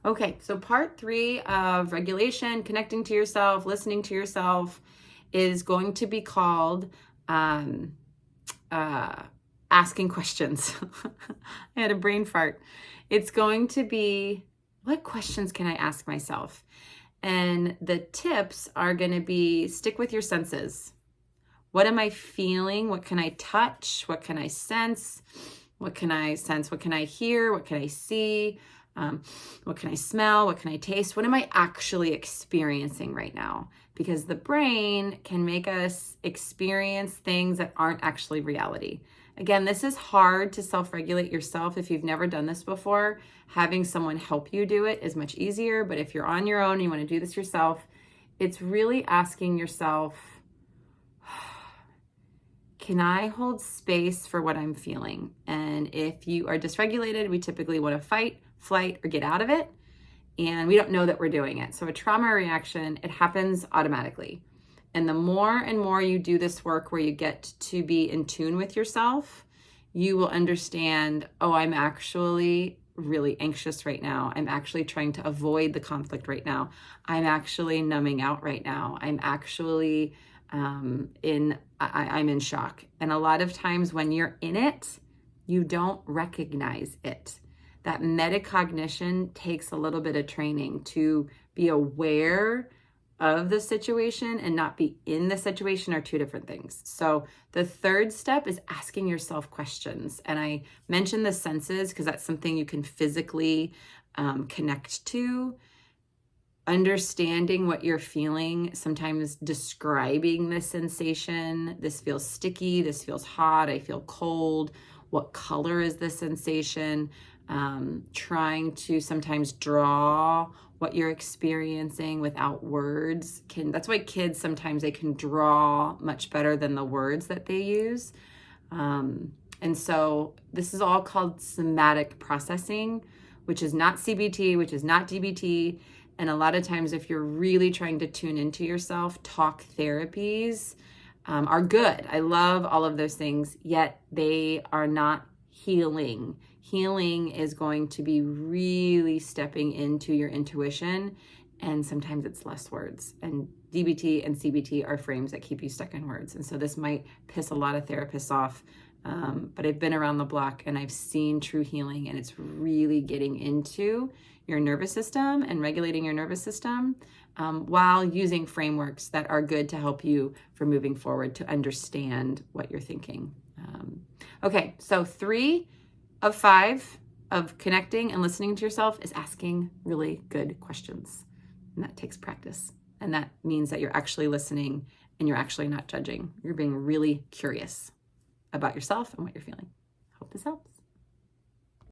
Okay, so part 3 of regulation, connecting to yourself, listening to yourself, is going to be called asking questions. I had a brain fart. It's going to be, what questions can I ask myself? And the tips are going to be, stick with your senses. What am I feeling? What can I touch? What can I sense? What can I sense? What can I hear? What can I see? What can I smell? What can I taste? What am I actually experiencing right now? Because the brain can make us experience things that aren't actually reality. Again, this is hard to self-regulate yourself. If you've never done this before, having someone help you do it is much easier. But if you're on your own and you want to do this yourself, it's really asking yourself, can I hold space for what I'm feeling? And if you are dysregulated, we typically want to fight, flight, or get out of it. And we don't know that we're doing it. So a trauma reaction, it happens automatically. And the more and more you do this work where you get to be in tune with yourself, you will understand, oh, I'm actually really anxious right now. I'm actually trying to avoid the conflict right now. I'm actually numbing out right now. I'm actually I'm in shock. And a lot of times when you're in it, you don't recognize it. That metacognition takes a little bit of training to be aware of the situation and not be in the situation are two different things. So the third step is asking yourself questions. And I mentioned the senses because that's something you can physically connect to. Understanding what you're feeling, sometimes describing the sensation. This feels sticky, this feels hot, I feel cold. What color is the sensation? Trying to sometimes draw what you're experiencing without words. That's why kids sometimes they can draw much better than the words that they use. And so this is all called somatic processing, which is not CBT, which is not DBT. And a lot of times, if you're really trying to tune into yourself, talk therapies are good. I love all of those things, yet they are not healing. Healing is going to be really stepping into your intuition, and sometimes it's less words. And DBT and CBT are frames that keep you stuck in words. And so this might piss a lot of therapists off, but I've been around the block and I've seen true healing, and it's really getting into your nervous system and regulating your nervous system while using frameworks that are good to help you for moving forward to understand what you're thinking. Okay, so 3 of 5 of connecting and listening to yourself is asking really good questions. And that takes practice. And that means that you're actually listening and you're actually not judging. You're being really curious about yourself and what you're feeling. Hope this helps.